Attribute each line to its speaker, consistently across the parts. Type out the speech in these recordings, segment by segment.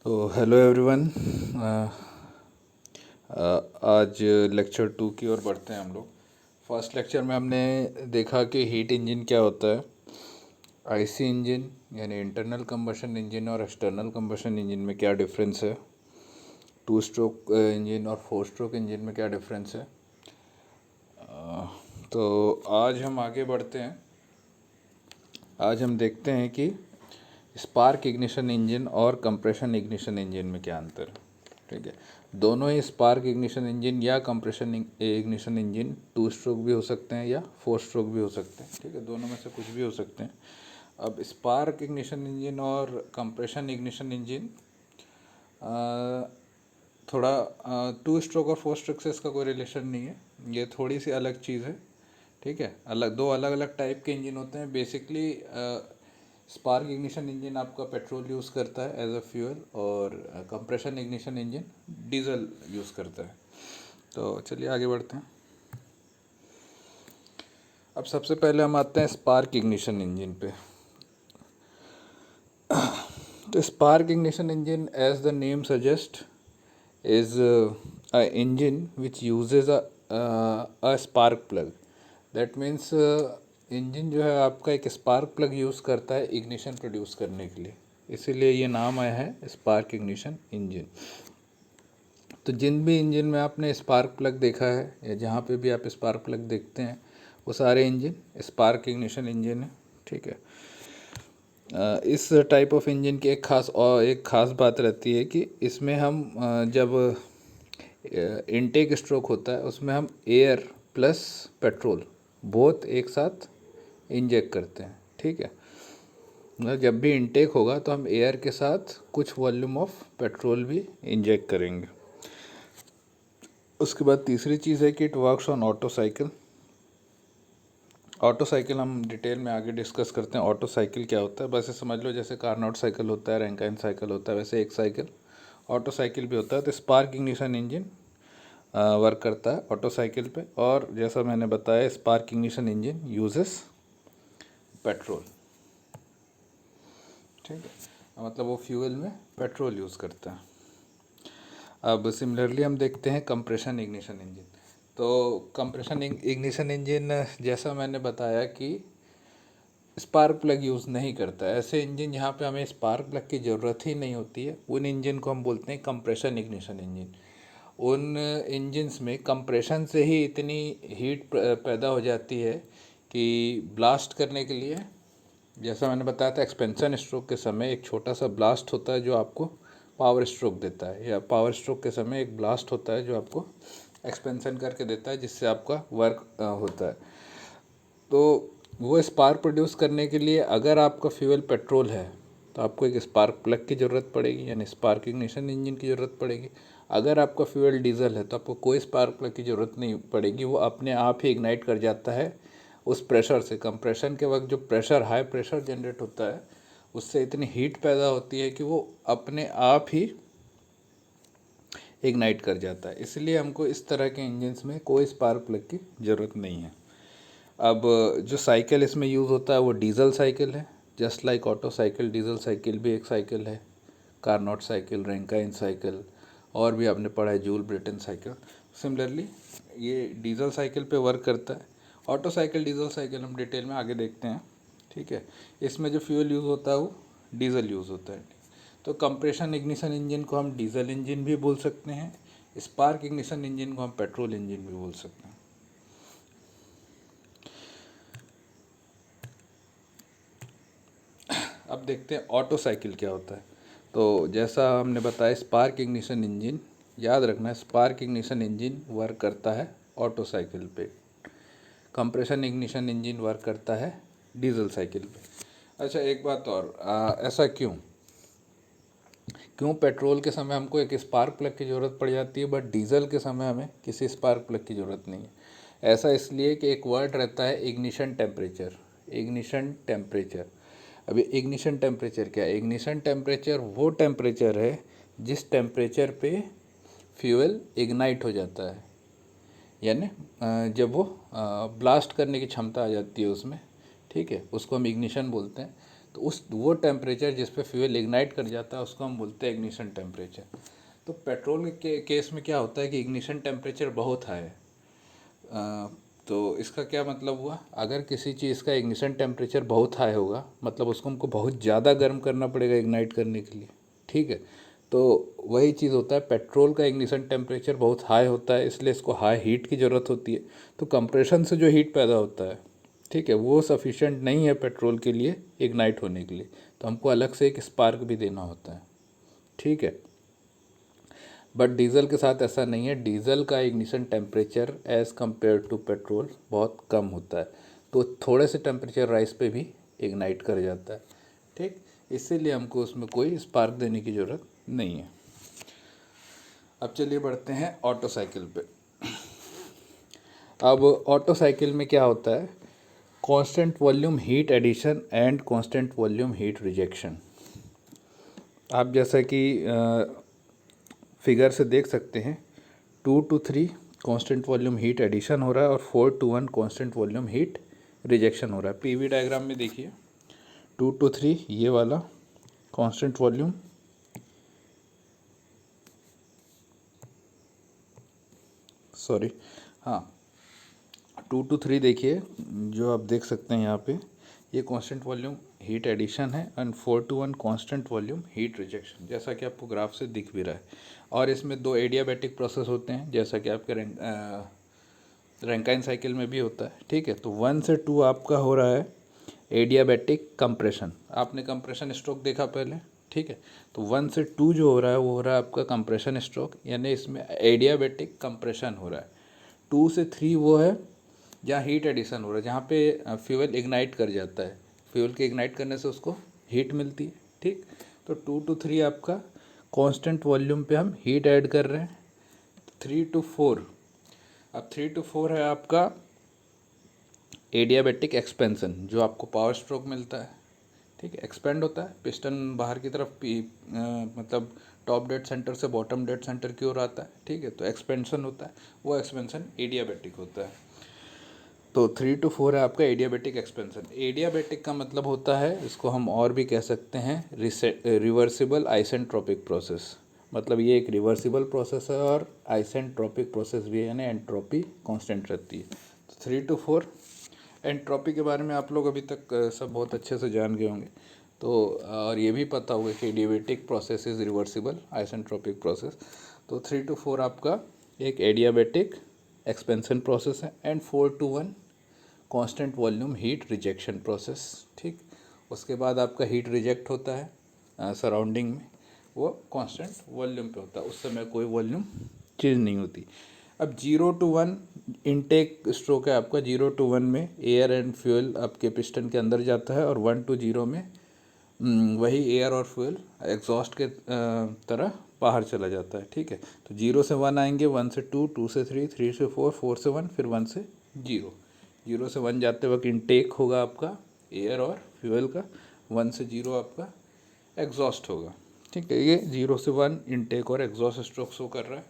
Speaker 1: तो hello everyone. आज lecture 2 की ओर बढ़ते हैं हम लोग। फर्स्ट लेक्चर में हमने देखा कि हीट इंजन क्या होता है, आईसी इंजन यानी इंटरनल कंबशन इंजन और एक्सटर्नल कंबशन इंजन में क्या डिफरेंस है, टू स्ट्रोक इंजन और फोर स्ट्रोक इंजन में क्या डिफरेंस है। तो आज हम आगे बढ़ते हैं। आज हम देखते हैं कि स्पार्क इग्निशन इंजन और कंप्रेशन इग्निशन इंजन में क्या अंतर है। ठीक है, दोनों ही स्पार्क इग्निशन इंजन या compression ignition engine two stroke भी हो सकते हैं या फोर स्ट्रोक भी हो सकते हैं। ठीक है, दोनों में से कुछ भी हो सकते हैं। अब स्पार्क इग्निशन इंजन और कंप्रेशन इग्निशन इंजन थोड़ा टू स्ट्रोक और फोर स्ट्रोक से इसका कोई रिलेशन नहीं है, ये थोड़ी सी अलग चीज़ है। ठीक है, दो अलग अलग टाइप के इंजन होते हैं। बेसिकली स्पार्क इग्निशन इंजन आपका पेट्रोल यूज़ करता है एज अ फ्यूल और compression ignition engine diesel use करता है। तो चलिए आगे बढ़ते हैं। अब सबसे पहले हम आते हैं स्पार्क इग्निशन इंजन पे। तो spark ignition engine as the name suggest is a engine which uses a spark plug. That means engine जो है आपका एक स्पार्क प्लग यूज़ करता है इग्निशन प्रोड्यूस करने के लिए, इसीलिए ये नाम आया है स्पार्क इग्निशन इंजन। तो जिन भी इंजन में आपने स्पार्क प्लग देखा है या जहाँ पे भी आप स्पार्क प्लग देखते हैं वो सारे इंजन स्पार्क इग्निशन इंजन है। ठीक है, इस टाइप ऑफ इंजन की एक खास बात रहती है कि इसमें हम जब इनटेक स्ट्रोक होता है उसमें हम एयर प्लस पेट्रोल बोथ एक साथ इंजेक्ट करते हैं। ठीक है, मतलब जब भी इनटेक होगा तो हम एयर के साथ कुछ वॉल्यूम ऑफ पेट्रोल भी इंजेक्ट करेंगे। उसके बाद तीसरी चीज़ है कि it works on auto cycle. Auto cycle हम डिटेल में आगे डिस्कस करते हैं। ऑटो साइकिल क्या होता है, बस ये समझ लो जैसे कार्नोट साइकिल होता है, रैंकाइन साइकिल होता है, वैसे एक साइकिल ऑटो साइकिल भी होता है। तो स्पार्क इग्निशन इंजन वर्क करता है ऑटो साइकिल पे, और जैसा मैंने बताया spark ignition engine uses petrol. ठीक है, मतलब वो फ्यूल में पेट्रोल यूज़ करता है। अब सिमिलरली हम देखते हैं कंप्रेशन इग्निशन इंजन। तो कंप्रेशन इग्निशन इंजन जैसा मैंने बताया कि स्पार्क प्लग यूज़ नहीं करता है। ऐसे इंजन जहाँ पे हमें स्पार्क प्लग की ज़रूरत ही नहीं होती है उन इंजन को हम बोलते हैं कंप्रेशन इग्निशन इंजन। उन इंजन्स में कंप्रेशन से ही इतनी हीट पैदा हो जाती है कि ब्लास्ट करने के लिए, जैसा मैंने बताया था एक्सपेंशन स्ट्रोक के समय एक छोटा सा ब्लास्ट होता है जो आपको पावर स्ट्रोक देता है, या पावर स्ट्रोक के समय एक ब्लास्ट होता है जो आपको एक्सपेंशन करके देता है जिससे आपका वर्क होता है। तो वो स्पार्क प्रोड्यूस करने के लिए अगर आपका फ्यूल पेट्रोल है तो आपको एक स्पार्क प्लग की ज़रूरत पड़ेगी, यानी स्पार्क इग्निशन इंजन की ज़रूरत पड़ेगी। अगर आपका फ्यूल डीजल है तो आपको कोई स्पार्क प्लग की ज़रूरत नहीं पड़ेगी, वो अपने आप ही इग्नाइट कर जाता है उस प्रेशर से। कंप्रेशन के वक्त जो प्रेशर, हाई प्रेशर जनरेट होता है उससे इतनी हीट पैदा होती है कि वो अपने आप ही इग्नाइट कर जाता है। इसलिए हमको इस तरह के इंजन्स में कोई स्पार्क प्लग की ज़रूरत नहीं है। अब जो साइकिल इसमें यूज़ होता है वो डीजल साइकिल है, just like auto cycle diesel cycle भी एक साइकिल है। कार्नोट साइकिल, रैंकाइन साइकिल, और भी आपने पढ़ा है जूल ब्रिटन साइकिल। सिमिलरली ये डीजल साइकिल पे वर्क करता है। ऑटो साइकिल डीजल साइकिल हम डिटेल में आगे देखते हैं। ठीक है, इसमें जो फ्यूल यूज़ होता है वो डीजल यूज़ होता है। तो कंप्रेशन इग्निशन इंजन को हम डीजल इंजन भी बोल सकते हैं, स्पार्क इग्निशन इंजन को हम पेट्रोल इंजन भी बोल सकते हैं। अब देखते हैं ऑटो साइकिल क्या होता है। तो जैसा हमने बताया स्पार्क इग्निशन इंजन, याद रखना स्पार्क इग्निशन इंजन वर्क करता है ऑटो साइकिल पे, कंप्रेशन इग्निशन इंजन वर्क करता है डीजल साइकिल पे। अच्छा एक बात और, ऐसा क्यों पेट्रोल के समय हमको एक स्पार्क प्लग की ज़रूरत पड़ जाती है बट डीजल के समय हमें किसी स्पार्क प्लग की ज़रूरत नहीं है। ऐसा इसलिए कि एक वर्ड रहता है इग्निशन टेम्परेचर। इग्निशन टेम्परेचर, अभी इग्निशन टेम्परेचर क्या है? इग्निशन टेम्परेचर वो टेम्परेचर है जिस टेम्परेचर पे फ्यूल इग्नाइट हो जाता है, यानी जब वो ब्लास्ट करने की क्षमता आ जाती है उसमें। ठीक है, उसको हम इग्निशन बोलते हैं। तो उस वो टेम्परेचर जिस पे फ्यूल इग्नाइट कर जाता है उसको हम बोलते हैं इग्निशन टेम्परेचर। तो पेट्रोल के केस में क्या होता है कि इग्निशन टेम्परेचर बहुत हाई है। तो इसका क्या मतलब हुआ, अगर किसी चीज़ का इग्निशन टेम्परेचर बहुत हाई होगा मतलब उसको हमको बहुत ज़्यादा गर्म करना पड़ेगा इग्नाइट करने के लिए, ठीक है। तो वही चीज़ होता है, पेट्रोल का इग्निशन टेम्परेचर बहुत हाई होता है इसलिए इसको हाई हीट की ज़रूरत होती है। तो कंप्रेशन से जो हीट पैदा होता है, ठीक है, वो सफिशेंट नहीं है पेट्रोल के लिए इग्नाइट होने के लिए, तो हमको अलग से एक स्पार्क भी देना होता है, ठीक है। बट डीज़ल के साथ ऐसा नहीं है, डीज़ल का ignition temperature as compare to petrol बहुत कम होता है, तो थोड़े से टेम्परेचर राइज पे भी इग्नाइट कर जाता है, ठीक। इसीलिए हमको उसमें कोई स्पार्क देने की ज़रूरत नहीं है। अब चलिए बढ़ते हैं ऑटो साइकिल पे। अब ऑटो साइकिल में क्या होता है, constant volume heat addition and constant volume heat rejection. आप जैसा कि फिगर से देख सकते हैं 2 to 3 constant volume heat addition हो रहा है और 4 to 1 constant volume heat rejection हो रहा है। पीवी डायग्राम में देखिए 2 to 3 ये वाला कांस्टेंट वॉल्यूम, सॉरी हाँ 2 to 3 देखिए, जो आप देख सकते हैं यहाँ पे ये कांस्टेंट वॉल्यूम हीट एडिशन है and 4 to 1 constant volume heat rejection, जैसा कि आपको ग्राफ से दिख भी रहा है। और इसमें 2 एडियाबैटिक प्रोसेस होते हैं जैसा कि आपके रैंकाइन साइकिल में भी होता है, ठीक है। तो 1 से 2 आपका हो रहा है एडियाबैटिक कंप्रेशन, आपने कंप्रेशन स्ट्रोक देखा पहले, ठीक है। तो 1 से 2 जो हो रहा है वो हो रहा है आपका कंप्रेशन स्ट्रोक, यानी इसमें एडियाबैटिक कंप्रेशन हो रहा है। 2 से 3 वो है जहाँ हीट एडिशन हो रहा है, जहाँ पे फ्यूल इग्नाइट कर जाता है, फ्यूल के इग्नाइट करने से उसको हीट मिलती है, ठीक। तो 2 to 3 आपका कांस्टेंट वॉल्यूम पे हम हीट ऐड कर रहे हैं। 3 to 4, अब 3 to 4 है आपका एडियाबैटिक एक्सपेंशन, जो आपको पावर स्ट्रोक मिलता है, ठीक है। एक्सपेंड होता है, पिस्टन बाहर की तरफ मतलब टॉप डेड सेंटर से बॉटम डेड सेंटर की ओर आता है, ठीक है। तो एक्सपेंशन होता है, वो एक्सपेंशन एडियाबैटिक होता है। तो 3 to 4 है आपका एडियाबैटिक एक्सपेंशन। एडियाबैटिक का मतलब होता है, इसको हम और भी कह सकते हैं रिवर्सिबल आइसेंट्रोपिक प्रोसेस, मतलब ये एक रिवर्सिबल प्रोसेस है और आइसेंट्रोपिक प्रोसेस भी है, यानी एंट्रोपी कांस्टेंट रहती है। तो 3 to 4 एंट्रोपी के बारे में आप लोग अभी तक सब बहुत अच्छे से जान गए होंगे। तो और ये भी पता होगा कि adiabatic process is reversible isentropic process. तो 3 to 4 आपका एक एडियाबैटिक एक्सपेंशन प्रोसेस है and 4 to 1 constant volume heat rejection process, ठीक। उसके बाद आपका हीट रिजेक्ट होता है सराउंडिंग में, वो कांस्टेंट वॉल्यूम पे होता है, उस समय कोई वॉल्यूम चेंज नहीं होती। अब 0 to 1 इनटेक स्ट्रोक है आपका, 0 to 1 में एयर एंड फ्यूल आपके पिस्टन के अंदर जाता है और 1 to 0 में वही एयर और फ्यूल एग्जॉस्ट के तरह बाहर चला जाता है, ठीक है। तो 0 से 1 आएंगे, 1 से 2, 2 से 3, 3 से 4, 4 से 1, फिर 1 से 0। 0 से 1 जाते वक्त इनटेक होगा आपका एयर और फ्यूल का, 1 से 0 आपका एग्जॉस्ट होगा, ठीक है। ये 0 से 1 इनटेक और एग्जॉस्ट स्ट्रोक शो कर रहा है।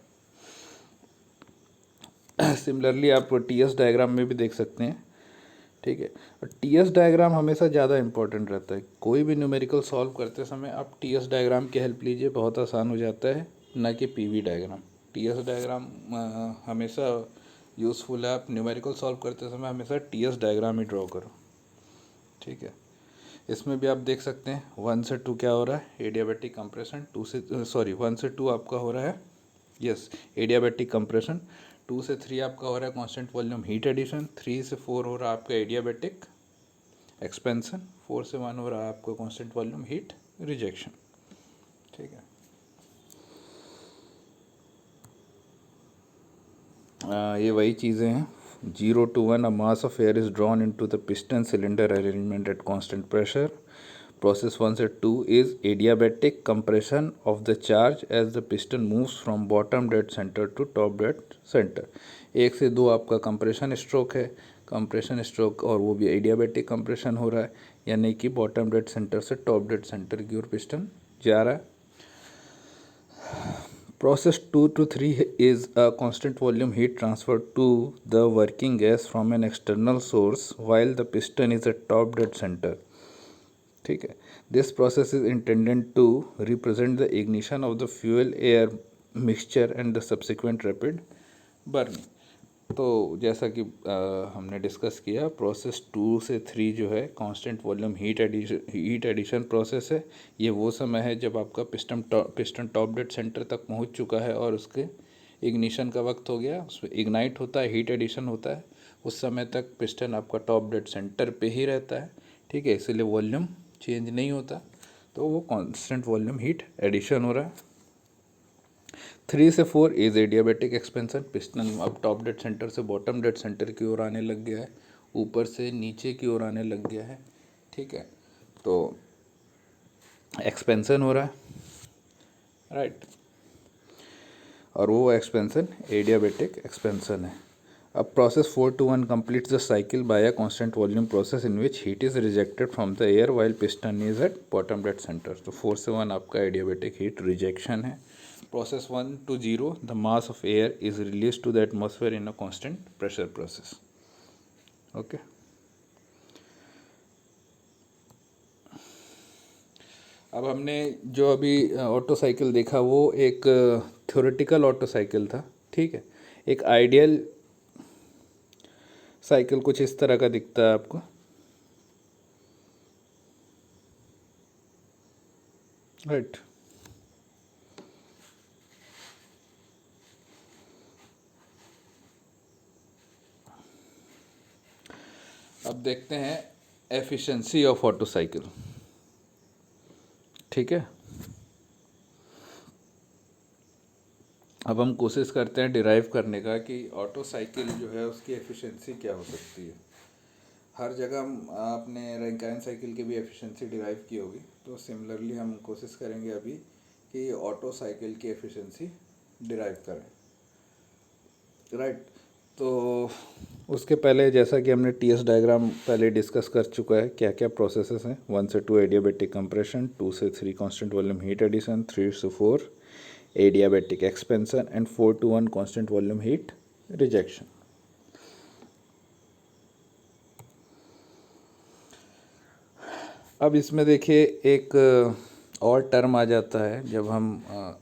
Speaker 1: सिमिलरली आप टीएस डायग्राम में भी देख सकते हैं, ठीक है। और टीएस डायग्राम हमेशा ज़्यादा इंपॉर्टेंट रहता है, कोई भी न्यूमेरिकल सॉल्व करते समय आप टीएस डायग्राम की हेल्प लीजिए, बहुत आसान हो जाता है, ना कि पीवी डायग्राम। टीएस डायग्राम हमेशा यूज़फुल है, आप न्यूमेरिकल सॉल्व करते समय हमेशा टीएस डायग्राम ही ड्रॉ करो, ठीक है। इसमें भी आप देख सकते हैं 1 से 2 क्या हो रहा है एडियाबैटिक कंप्रेशन, 2 से 1 से 2 आपका हो रहा है यस एडियाबैटिक कंप्रेशन, 2 से 3 आपका हो रहा है कांस्टेंट वॉल्यूम हीट एडिशन, 3 से 4 हो रहा है आपका एडियाबैटिक एक्सपेंशन, 4 से 1 हो रहा है आपका कांस्टेंट वॉल्यूम हीट रिजेक्शन, ठीक है। ये वही चीज़ें हैं। 0 to 1 a mass of air is drawn into the piston cylinder arrangement at constant pressure. Process 1 से 2 is adiabatic compression of the charge as the piston moves from bottom dead center to top dead center. 1 से 2 आपका compression stroke है, compression stroke, और वो भी adiabatic compression हो रहा है, यानी कि बॉटम डेड सेंटर से टॉप डेड सेंटर की ओर पिस्टन जा रहा है। Process 2 to 3 is a constant volume heat transfer to the working gas from an external source while the piston is at top dead center. ठीक है। This process is intended to represent the ignition of the fuel air mixture and the subsequent rapid burning. तो जैसा कि हमने discuss किया, process 2 से 3 जो है constant volume heat addition process है। ये वो समय है जब आपका पिस्टन टॉप डेड सेंटर तक पहुंच चुका है और उसके इग्निशन का वक्त हो गया, उसमें इग्नाइट होता है, हीट एडिशन होता है। उस समय तक पिस्टन आपका टॉप डेड सेंटर पे ही रहता है, ठीक है, इसीलिए वॉल्यूम चेंज नहीं होता। तो वो कांस्टेंट वॉल्यूम हीट एडिशन हो रहा है। 3 से 4 इज एडियाबैटिक एक्सपेंशन। पिस्टन अब टॉप डेड सेंटर से बॉटम डेड सेंटर की ओर आने लग गया है, ऊपर से नीचे की ओर आने लग गया है, ठीक है। तो एक्सपेंशन हो रहा है, राइट, और वो एक्सपेंशन एडियाबैटिक एक्सपेंशन है। अब process 4 to 1 completes the cycle by a constant volume process in which heat is rejected from the air while piston is at bottom dead center। तो 4 से 1 आपका एडियाबैटिक हीट रिजेक्शन है। Process 1 to 0 the mass of air is released to the atmosphere in a constant pressure process। Okay, अब हमने जो अभी auto cycle देखा वो एक थ्योरेटिकल ऑटो साइकिल था, ठीक है। एक आइडियल साइकिल कुछ इस तरह का दिखता है आपको, राइट। अब देखते हैं एफिशिएंसी ऑफ ऑटो साइकिल, ठीक है। अब हम कोशिश करते हैं डिराइव करने का कि ऑटो साइकिल जो है उसकी एफिशिएंसी क्या हो सकती है। हर जगह आपने रैंकाइन साइकिल की भी एफिशिएंसी डिराइव की होगी, तो सिमिलरली हम कोशिश करेंगे अभी कि ऑटो साइकिल की एफिशिएंसी डिराइव करें, राइट। तो उसके पहले जैसा कि हमने टीएस डायग्राम पहले डिस्कस कर चुका है, क्या क्या प्रोसेसेस हैं। 1 से 2 एडियाबैटिक कंप्रेशन, 2 से 3 कांस्टेंट वॉल्यूम हीट एडिशन, 3 से 4 adiabatic expansion and 4 to 1 constant volume heat rejection. अब इसमें देखिए एक और टर्म आ जाता है जब हम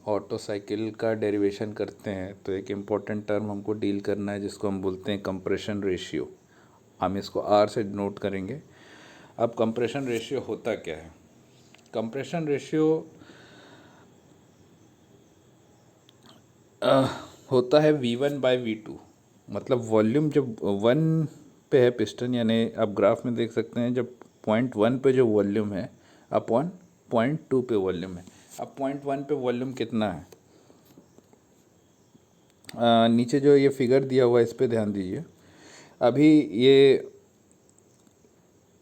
Speaker 1: ऑटो साइकिल का डेरिवेशन करते हैं, तो एक इम्पॉर्टेंट टर्म हमको डील करना है जिसको हम बोलते हैं कंप्रेशन रेशियो। हम इसको आर से डिनोट करेंगे। अब कंप्रेशन रेशियो होता क्या है? कंप्रेशन रेशियो होता है V1/V2। मतलब वॉल्यूम जब 1 पे है पिस्टन, यानी आप ग्राफ में देख सकते हैं जब 0.1 पे जो वॉल्यूम है अपॉन 0.2 पे वॉल्यूम है। अब 0.1 पे वॉल्यूम कितना है, नीचे जो ये फिगर दिया हुआ है इस पे ध्यान दीजिए। अभी ये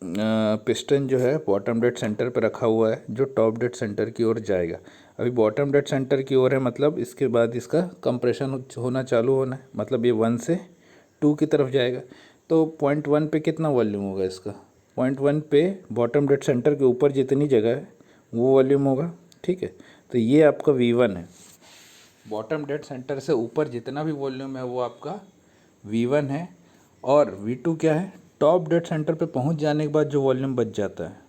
Speaker 1: पिस्टन जो है बॉटम डेड सेंटर पे रखा हुआ है जो टॉप डेड सेंटर की ओर जाएगा। अभी बॉटम डेड सेंटर की ओर है, मतलब इसके बाद इसका कंप्रेशन होना चालू होना है, मतलब ये 1 से 2 की तरफ जाएगा। तो 0.1 पे कितना वॉल्यूम होगा इसका? 0.1 पे बॉटम डेड सेंटर के ऊपर जितनी जगह है वो वॉल्यूम होगा, ठीक है। तो ये आपका V1 है। बॉटम डेड सेंटर से ऊपर जितना भी वॉल्यूम है वो आपका V1 है। और V2 क्या है? टॉप डेड सेंटर पे पहुंच जाने के बाद जो वॉल्यूम बच जाता है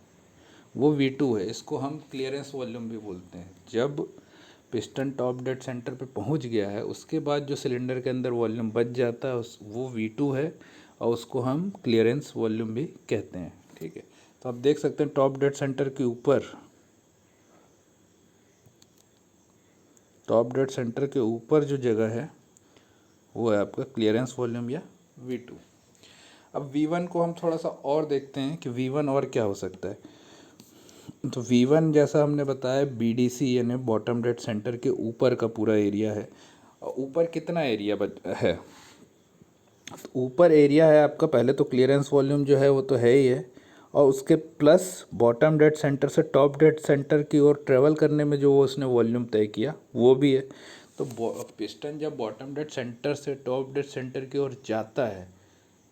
Speaker 1: वो V2 है। इसको हम क्लियरेंस वॉल्यूम भी बोलते हैं। जब पिस्टन टॉप डेड सेंटर पे पहुंच गया है उसके बाद जो सिलेंडर के अंदर वॉल्यूम बच जाता है वो V2 है, और उसको हम क्लियरेंस वॉल्यूम भी कहते हैं, ठीक है। तो आप देख सकते हैं टॉप डेड सेंटर के ऊपर, टॉप डेड सेंटर के ऊपर जो जगह है वो है आपका क्लियरेंस वॉल्यूम या V2। अब V1 को हम थोड़ा सा और देखते हैं कि V1 और क्या हो सकता है। तो V1 जैसा हमने बताया BDC यानी बॉटम डेड सेंटर के ऊपर का पूरा एरिया है। और ऊपर कितना एरिया है? तो ऊपर एरिया है आपका, पहले तो क्लियरेंस वॉल्यूम जो है वो तो है ही है, और उसके प्लस बॉटम डेड सेंटर से टॉप डेड सेंटर की ओर ट्रेवल करने में जो वो उसने वॉल्यूम तय किया वो भी है। तो पिस्टन जब बॉटम डेड सेंटर से टॉप डेड सेंटर की ओर जाता है,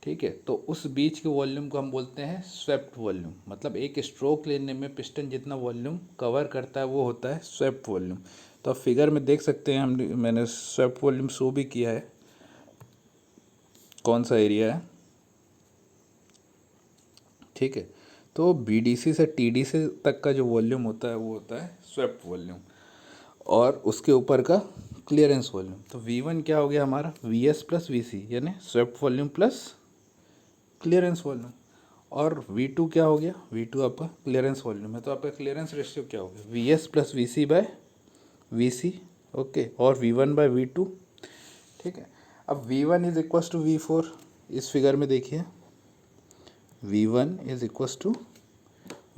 Speaker 1: ठीक है, तो उस बीच के वॉल्यूम को हम बोलते हैं स्वेप्ट वॉल्यूम। मतलब एक स्ट्रोक लेने में पिस्टन जितना वॉल्यूम कवर करता है वो होता है स्वेप्ट वॉल्यूम। तो आप फिगर में देख सकते हैं, मैंने स्वेप्ट वॉल्यूम शो भी किया है, कौन सा एरिया है, ठीक है। तो BDC से TDC से तक का जो वॉल्यूम होता है वो होता है स्वेप्ट वॉल्यूम, और उसके ऊपर का क्लियरेंस वॉल्यूम। तो V1 क्या हो गया हमारा, VS प्लस VC, यानी swept volume plus clearance volume. और V2 क्या हो गया, V2 आपका क्लियरेंस वॉल्यूम है, तो आपका क्लियरेंस रेशियो क्या हो गया, VS plus VC by VC, okay, और V1 बाय V2, ठीक है। अब V1 is equals to V4, इस फिगर में देखिए V1 is equals to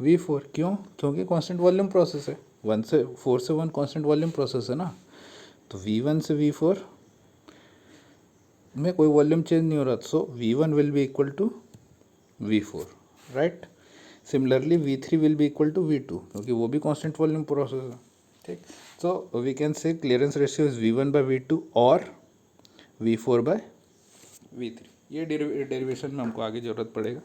Speaker 1: V4, क्यों, क्योंकि कांस्टेंट वॉल्यूम प्रोसेस है, 1 से 4 से 1 कांस्टेंट वॉल्यूम प्रोसेस है ना। तो V1 से V4 में कोई वॉल्यूम चेंज नहीं हो रहा, so V1 will be equal to V4, right. Similarly V3 will be equal to V2, क्योंकि वो भी कांस्टेंट वॉल्यूम प्रोसेस है, ठीक। So we can say clearance ratio is V1 by V2 और V4 बाय V3। ये derivation में हमको आगे ज़रूरत पड़ेगा।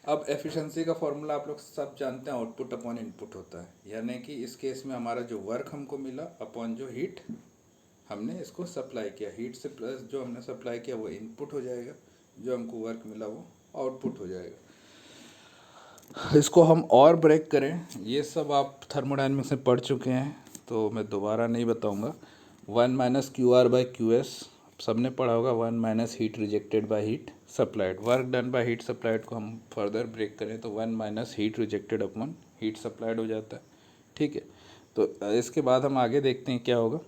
Speaker 1: अब एफिशिएंसी का फॉर्मूला आप लोग सब जानते हैं, आउटपुट अपॉन इनपुट होता है, यानी कि इस केस में हमारा जो वर्क हमको मिला अपॉन जो हीट हमने इसको सप्लाई किया, हीट से प्लस जो हमने सप्लाई किया वो इनपुट हो जाएगा, जो हमको वर्क मिला वो आउटपुट हो जाएगा। इसको हम और ब्रेक करें, ये सब आप थर्मोडायनेमिक्स में पढ़ चुके हैं तो मैं दोबारा नहीं बताऊंगा। 1 minus Q R by Q S सबने पढ़ा होगा, 1 minus heat rejected by heat supplied, work done by heat supplied को हम फर्दर ब्रेक करें तो 1 minus heat rejected upon heat supplied हो जाता है, ठीक है। तो इसके बाद हम आगे देखते हैं क्या होगा।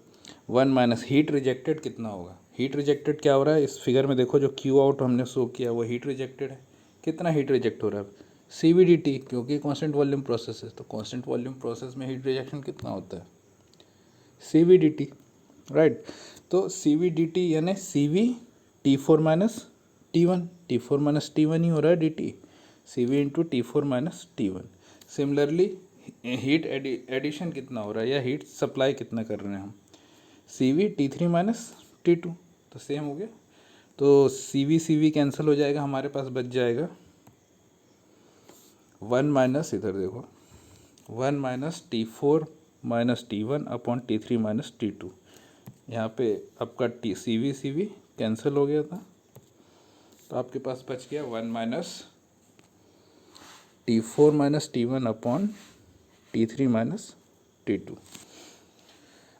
Speaker 1: 1 माइनस हीट रिजेक्टेड कितना होगा, हीट रिजेक्टेड क्या हो रहा है, इस फिगर में देखो जो क्यू आउट हमने शो किया वो हीट रिजेक्टेड है, कितना हीट रिजेक्ट हो रहा है, CVDT, क्योंकि कांस्टेंट वॉल्यूम प्रोसेस है, तो कांस्टेंट वॉल्यूम प्रोसेस में हीट रिजेक्शन कितना होता है, CVDT, राइट। तो CVDT यानी CV T4 minus T1, T4 minus T1 ही हो रहा है DT, CV into T4 minus T1। Similarly heat addition कितना हो रहा है या हीट सप्लाई कितना कर रहे हैं हम, CV T3 माइनस T2, तो सेम हो गया। तो CV कैंसिल हो जाएगा, हमारे पास बच जाएगा 1 माइनस, इधर देखो 1 minus T4 minus T1 upon T3 minus T2। यहाँ पे आपका CV कैंसिल हो गया था, तो आपके पास बच गया 1 minus T4 minus T1 upon T3 minus T2।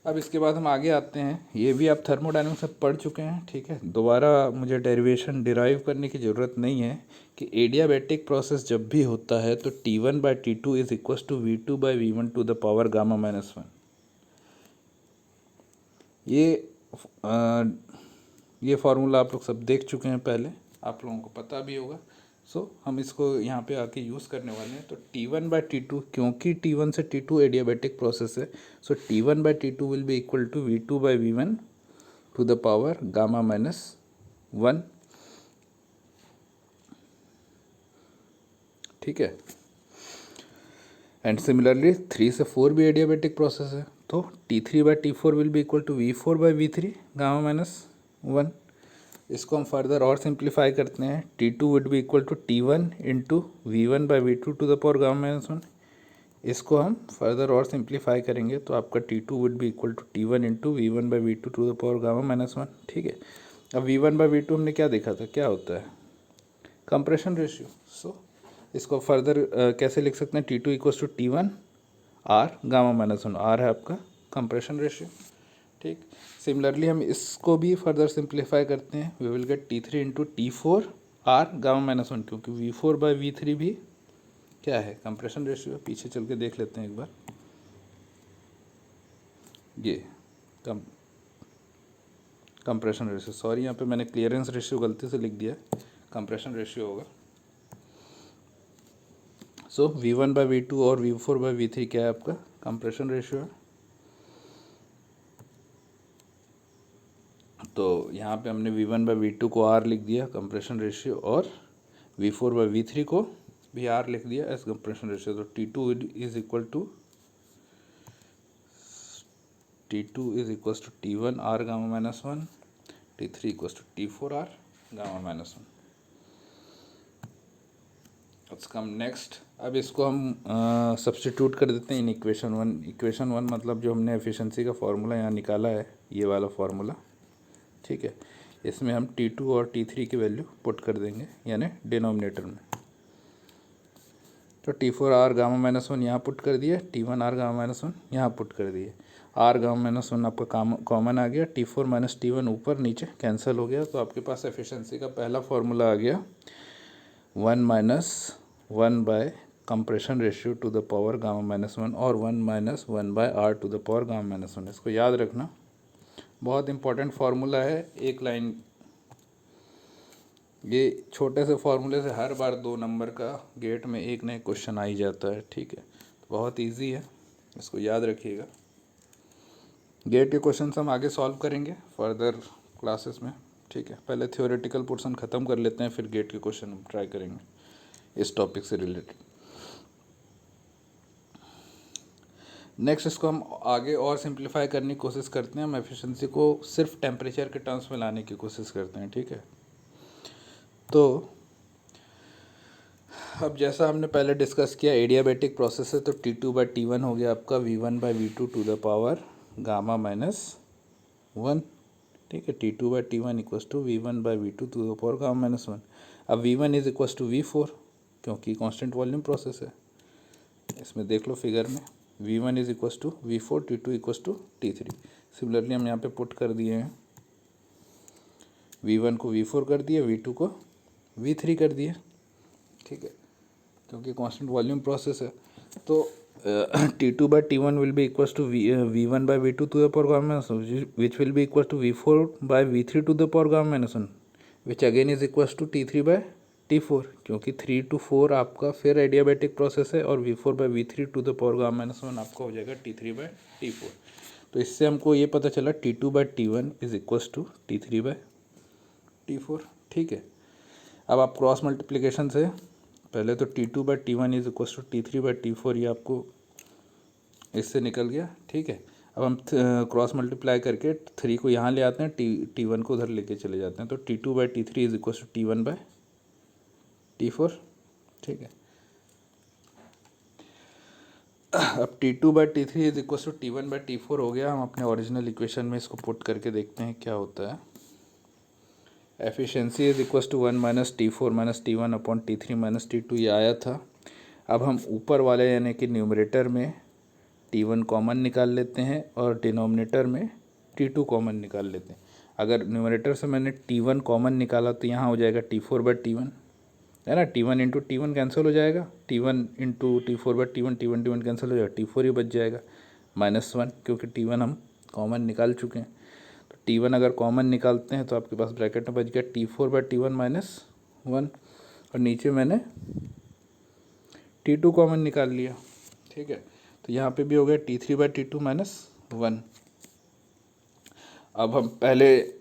Speaker 1: अब इसके बाद हम आगे आते हैं, ये भी आप थर्मोडायनामिक्स में पढ़ चुके हैं, ठीक है, दोबारा मुझे डेरिवेशन डिराइव करने की ज़रूरत नहीं है कि एडियाबैटिक प्रोसेस जब भी होता है तो T1 by T2 is equal to V2 by V1 to the power gamma minus 1। ये फार्मूला आप लोग सब देख चुके हैं पहले, आप लोगों को पता भी होगा। सो हम इसको यहाँ पे आके यूज़ करने वाले हैं। तो T1 बाई T2, क्योंकि T1 से T2 एडियाबैटिक प्रोसेस है, so T1 by T2 will be equal to V2 by V1 to the power gamma minus 1, ठीक है। एंड सिमिलरली 3 से 4 भी एडियाबैटिक प्रोसेस है, तो T3 by T4 will be equal to V4 by V3 gamma minus 1। इसको हम further और simplify करते हैं, T2 would be equal to T1 into V1 by V2 to the power gamma minus 1। इसको हम further और सिंप्लीफाई करेंगे तो आपका T2 would be equal to T1 into V1 by V2 to the power gamma minus 1, ठीक है। अब V1 by V2 हमने क्या देखा था, क्या होता है, कंप्रेशन रेशियो। सो इसको फर्दर कैसे लिख सकते हैं, T2 equals to T1 R gamma minus 1, R है आपका कंप्रेशन रेशियो, ठीक। सिमिलरली हम इसको भी फर्दर सिंप्लीफाई करते हैं, we will get T3 into T4 R gamma minus 1, क्योंकि V4 बाई V3 भी क्या है, कंप्रेशन रेशियो। पीछे चल के देख लेते हैं एक बार, ये कंप्रेशन रेशियो, सॉरी यहाँ पे मैंने क्लियरेंस रेशियो गलती से लिख दिया, कंप्रेशन रेशियो होगा। सो V1 बाई V2 और V4 बाई V3 क्या है आपका, कंप्रेशन रेशियो है। तो यहाँ पे हमने V1 बाई V2 को R लिख दिया कंप्रेशन रेशियो, और V4 बाई V3 को भी R लिख दिया एज कंप्रेशन रेशियो। तो T2 is equal to T1 R gamma minus 1, T3 equals to T4 R gamma minus 1। Let's come next. अब इसको हम सब्स्टिट्यूट कर देते हैं इन इक्वेशन 1। इक्वेशन 1 मतलब जो हमने एफिशिएंसी का फार्मूला यहाँ निकाला है, ये वाला फार्मूला, ठीक है। इसमें हम T2 और T3 की वैल्यू पुट कर देंगे यानी डिनोमिनेटर में। तो T4 R गामा माइनस 1 यहाँ पुट कर दिए, T1 R गामा माइनस 1 यहाँ पुट कर दिए। R गामा माइनस 1 आपका कॉमन आ गया, T4 माइनस T1 ऊपर नीचे कैंसिल हो गया। तो आपके पास एफिशिएंसी का पहला फॉर्मूला आ गया 1 minus 1 by compression ratio to the power gamma minus 1 और 1 minus 1 by R to the power gamma minus 1। इसको याद रखना, बहुत इंपॉर्टेंट फार्मूला है। एक लाइन, ये छोटे से फार्मूले से हर बार 2 नंबर का गेट में एक नए क्वेश्चन आ ही जाता है, ठीक है। तो बहुत इजी है, इसको याद रखिएगा। गेट के क्वेश्चन हम आगे सॉल्व करेंगे फर्दर क्लासेस में, ठीक है। पहले थ्योरेटिकल पोर्शन ख़त्म कर लेते हैं, फिर गेट के क्वेश्चन हम ट्राई करेंगे इस टॉपिक से रिलेटेड। नेक्स्ट इसको हम आगे और सिंप्लीफाई करने की कोशिश करते हैं। हम एफिशिएंसी को सिर्फ टेम्परेचर के टर्म्स में लाने की कोशिश करते हैं, ठीक है। तो अब जैसा हमने पहले डिस्कस किया, एडियाबैटिक प्रोसेस है, तो T2/T1 हो गया आपका V1/V2 to the power gamma minus 1, ठीक है। T2/T1 equals to V1/V2 to the power gamma minus 1। अब V1 is equals to V4 क्योंकि कांस्टेंट वॉल्यूम प्रोसेस है। इसमें देख लो फिगर में, V1 is equals to V4, T2 equals to T3। Similarly हम यहाँ पे पुट कर दिए हैं, V1 को V4 कर दिए, V2 को V3 कर दिए, ठीक है, क्योंकि कांस्टेंट वॉल्यूम प्रोसेस है। तो T2/T1 will be equals to V1/V2 to the power gamma minus 1 which will be equals to V4/V3 to the power gamma minus 1 which again is equals to T3/T4 क्योंकि 3 to 4 आपका फिर adiabatic process है और V4/V3 to the power gamma minus 1 आपका हो जाएगा T3/T4। तो इससे हमको ये पता चला T2/T1 is equals to T3/T4, ठीक है। अब आप क्रॉस मल्टीप्लिकेशन से पहले तो T2/T1 is equals to T3/T4, ये आपको इससे निकल गया, ठीक है। अब हम क्रॉस मल्टीप्लाई करके 3 को यहाँ ले आते हैं, T1 को उधर लेके चले जाते हैं, तो T2/T3 is equals to T1/T4, ठीक है। अब T2/T3 is equals to T1/T4 हो गया। हम अपने ओरिजिनल इक्वेशन में इसको पुट करके देखते हैं क्या होता है। Efficiency is equals to 1 minus T4 minus T1 upon T3 minus T2, ये आया था। अब हम ऊपर वाले यानी कि न्यूमरेटर में T1 कॉमन निकाल लेते हैं और डिनोमिनेटर में T2 कॉमन निकाल लेते हैं। अगर न्यूमरेटर से मैंने T1 कॉमन निकाला तो यहाँ हो जाएगा T4/T1, है ना। T1 इंटू T1 कैंसिल हो जाएगा, T1 into T4/T1, T1 cancel हो जाएगा, T4 ही बच जाएगा -1 क्योंकि T1 हम कॉमन निकाल चुके हैं। तो T1 अगर कॉमन निकालते हैं तो आपके पास ब्रैकेट में बच गया T4/T1 -1 और नीचे मैंने T2 कॉमन निकाल लिया, ठीक है। तो यहाँ पे भी हो गया T3/T2 -1। अब हम पहले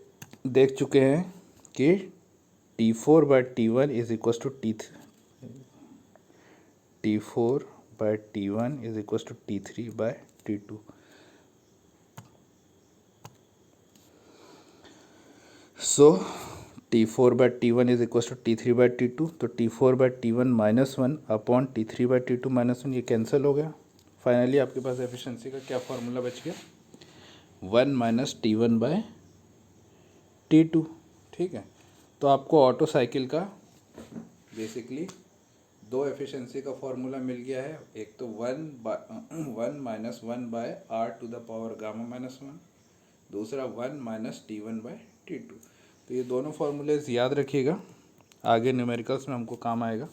Speaker 1: देख चुके हैं कि T4/T1 is equals to T4/T1 is equals to T3/T2। So T4/T1 is equals to T3/T2, तो T4/T1 -1 अपॉन T3/T2 -1 ये कैंसिल हो गया। फाइनली आपके पास एफिशिएंसी का क्या फार्मूला बच गया, 1 माइनस T1/T2, ठीक है। तो आपको ऑटो साइकिल का बेसिकली 2 एफिशिएंसी का फार्मूला मिल गया है। एक तो 1 minus 1 by R to the power gamma minus 1, दूसरा 1 माइनस T1/T2। तो ये दोनों फार्मूलेज याद रखिएगा, आगे न्यूमेरिकल्स में हमको काम आएगा,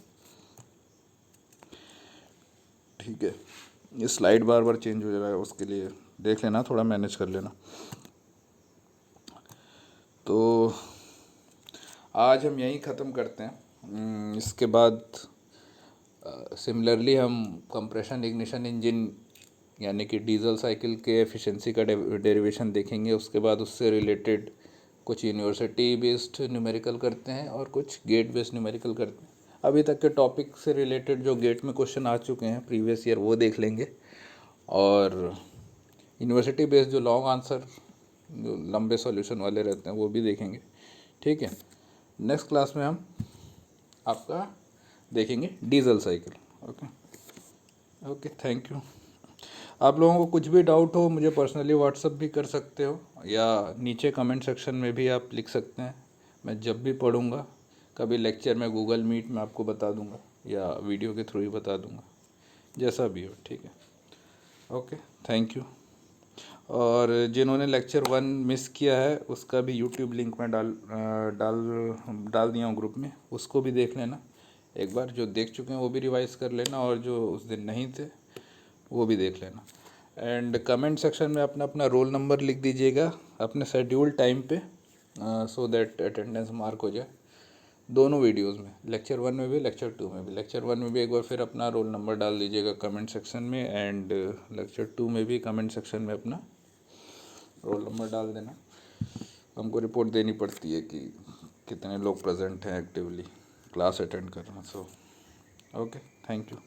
Speaker 1: ठीक है। ये स्लाइड बार बार चेंज हो जा रहा है, उसके लिए देख लेना, थोड़ा मैनेज कर लेना। तो आज हम यहीं ख़त्म करते हैं। इसके बाद सिमिलरली हम कंप्रेशन इग्निशन इंजन यानी कि डीजल साइकिल के एफिशिएंसी का डेरिवेशन देखेंगे। उसके बाद उससे रिलेटेड कुछ यूनिवर्सिटी बेस्ड न्यूमेरिकल करते हैं और कुछ गेट बेस्ड न्यूमेरिकल करते हैं। अभी तक के टॉपिक से रिलेटेड जो गेट में क्वेश्चन आ चुके हैं प्रीवियस ईयर वो देख लेंगे, और यूनिवर्सिटी बेस्ड जो लॉन्ग आंसर जो लंबे सॉल्यूशन वाले रहते हैं वो भी देखेंगे, ठीक है। नेक्स्ट क्लास में हम आपका देखेंगे diesel cycle. Okay, thank you. आप लोगों को कुछ भी डाउट हो मुझे पर्सनली व्हाट्सअप भी कर सकते हो, या नीचे कमेंट सेक्शन में भी आप लिख सकते हैं। मैं जब भी पढ़ूँगा, कभी लेक्चर में गूगल मीट में आपको बता दूँगा या वीडियो के थ्रू ही बता दूँगा, जैसा भी हो, ठीक है। Okay, thank you. और जिन्होंने लेक्चर 1 मिस किया है उसका भी यूट्यूब लिंक में डाल दिया हूँ ग्रुप में, उसको भी देख लेना एक बार। जो देख चुके हैं वो भी रिवाइज़ कर लेना, और जो उस दिन नहीं थे वो भी देख लेना। एंड कमेंट सेक्शन में अपना अपना रोल नंबर लिख दीजिएगा अपने शेड्यूल टाइम पे, सो दैट अटेंडेंस मार्क हो जाए दोनों वीडियोस में, लेक्चर 1 में भी लेक्चर 2 में भी। लेक्चर 1 में भी एक बार फिर अपना रोल नंबर डाल दीजिएगा कमेंट सेक्शन में, एंड लेक्चर 2 में भी कमेंट सेक्शन में अपना रोल नंबर डाल देना। हमको रिपोर्ट देनी पड़ती है कि कितने लोग प्रेजेंट हैं एक्टिवली क्लास अटेंड कर रहे हैं। So okay, thank you.